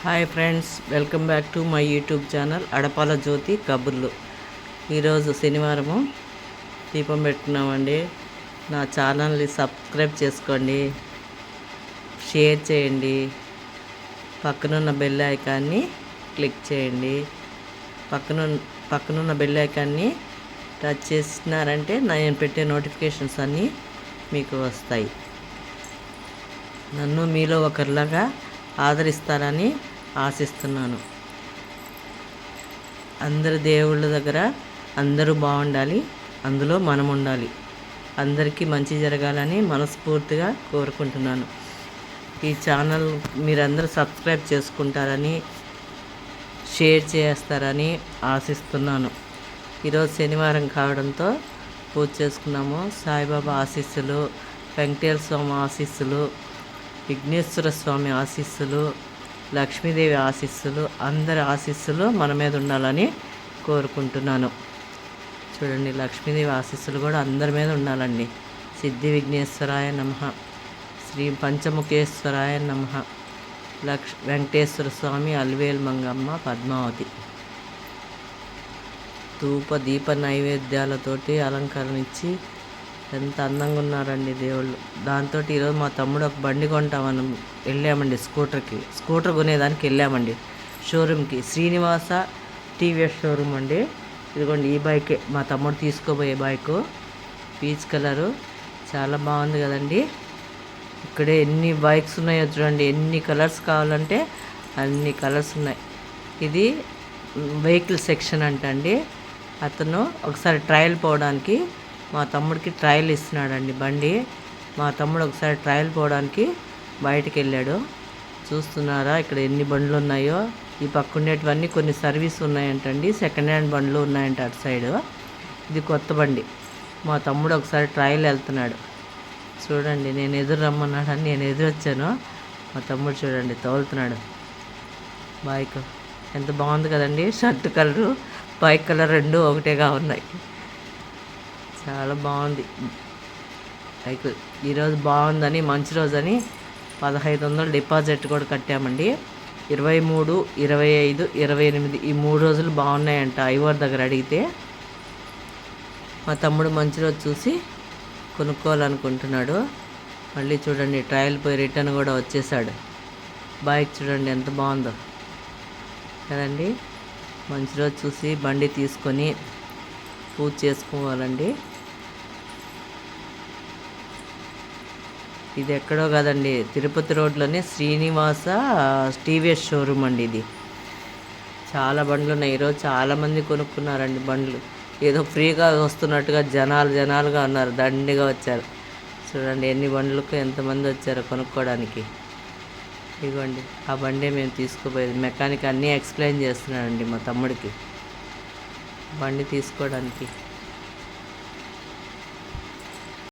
Hi friends, welcome back to my YouTube channel Adapala Jyothi Kaburlu. ఈరోజు శనివారము దీపం పెట్టుకున్నామండి. నా ఛానల్ని సబ్స్క్రైబ్ చేసుకోండి, షేర్ చేయండి, పక్కనున్న బెల్ ఐకాన్ని క్లిక్ చేయండి. పక్కనున్న బెల్ ఐకాన్ని టచ్ చేసినారంటే నేను పెట్టే నోటిఫికేషన్స్ అన్నీ మీకు వస్తాయి. నన్ను మీలో ఒకరిలాగా ఆదరిస్తారని ఆశిస్తున్నాను. అందరు దేవుళ్ళ దగ్గర అందరూ బాగుండాలి, అందులో మనం ఉండాలి. అందరికీ మంచి జరగాలని మనస్ఫూర్తిగా కోరుకుంటున్నాను. ఈ ఛానల్ మీరందరూ సబ్స్క్రైబ్ చేసుకుంటారని, షేర్ చేస్తారని ఆశిస్తున్నాను. ఈరోజు శనివారం కావడంతో పూజ చేసుకున్నాము. సాయిబాబా ఆశీస్సులు, వెంకటేశ్వర స్వామి ఆశీస్సులు, విఘ్నేశ్వర స్వామి ఆశీస్సులు, లక్ష్మీదేవి ఆశీస్సులు, అందరి ఆశీస్సులు మన మీద ఉండాలని కోరుకుంటున్నాను. చూడండి, లక్ష్మీదేవి ఆశీస్సులు కూడా అందరి మీద ఉండాలండి. సిద్ధి విఘ్నేశ్వరాయ నమః, శ్రీ పంచముఖేశ్వరాయ నమః, వెంకటేశ్వర స్వామి, అలివేలు మంగమ్మ, పద్మావతి. ధూప దీప నైవేద్యాలతోటి అలంకరణ ఇచ్చి ఎంత అందంగా ఉన్నారండి దేవుళ్ళు. దాంతో ఈరోజు మా తమ్ముడు ఒక బండి కొంటామని వెళ్ళామండి. స్కూటర్ కొనేదానికి వెళ్ళామండి షోరూమ్కి. శ్రీనివాస టీవీఎస్ షోరూమ్ అండి. ఇదిగోండి, ఈ బైకే మా తమ్ముడు తీసుకోబోయే బైకు. పీచ్ కలరు, చాలా బాగుంది కదండి. ఇక్కడే ఎన్ని బైక్స్ ఉన్నాయో చూడండి. ఎన్ని కలర్స్ కావాలంటే అన్ని కలర్స్ ఉన్నాయి. ఇది వెహికల్ సెక్షన్ అంటండి. అతను ఒకసారి ట్రయల్ పోవడానికి మా తమ్ముడికి ట్రయల్ ఇస్తున్నాడండి బండి. మా తమ్ముడు ఒకసారి ట్రయల్ పోవడానికి బయటికి వెళ్ళాడు. చూస్తున్నారా ఇక్కడ ఎన్ని బండ్లు ఉన్నాయో. ఈ పక్క ఉండేటివన్నీ కొన్ని సర్వీస్ ఉన్నాయంటండి, సెకండ్ హ్యాండ్ బండ్లు ఉన్నాయంట అటు సైడు. ఇది కొత్త బండి. మా తమ్ముడు ఒకసారి ట్రయల్ వెళ్తున్నాడు. చూడండి, నేను ఎదురు రమ్మన్నాడని నేను ఎదురు వచ్చాను. మా తమ్ముడు చూడండి తోలుతున్నాడు బైక్. ఎంత బాగుంది కదండి. షర్ట్ కలరు, బైక్ కలర్ రెండు ఒకటేగా ఉన్నాయి. చాలా బాగుంది బైక్. ఈరోజు బాగుందని, మంచి రోజని 1500 డిపాజిట్ కూడా కట్టామండి. 23, 25, 28 ఈ 3 రోజులు బాగున్నాయంట ఐవర్ దగ్గర అడిగితే. మా తమ్ముడు మంచి రోజు చూసి కొనుక్కోవాలనుకుంటున్నాడు. మళ్ళీ చూడండి, ట్రయల్ పోయి రిటర్న్ కూడా వచ్చేసాడు. బైక్ చూడండి ఎంత బాగుందో కదండి. మంచి రోజు చూసి బండి తీసుకొని పూజ చేసుకోవాలండి. ఇది ఎక్కడో కదండి, తిరుపతి రోడ్లోనే శ్రీనివాస టీవీఎస్ షోరూమ్ అండి. ఇది చాలా బండ్లు ఉన్నాయి. ఈరోజు చాలామంది కొనుక్కున్నారండి బండ్లు. ఏదో ఫ్రీగా వస్తున్నట్టుగా జనాలుగా ఉన్నారు, దండిగా వచ్చారు. చూడండి ఎన్ని బండ్లకు ఎంతమంది వచ్చారో కొనుక్కోవడానికి. ఇదిగోండి, ఆ బండే మేము తీసుకుపోయేది. మెకానిక్ అన్నీ ఎక్స్ప్లెయిన్ చేస్తున్నాడండి మా తమ్ముడికి బండి తీసుకోవడానికి.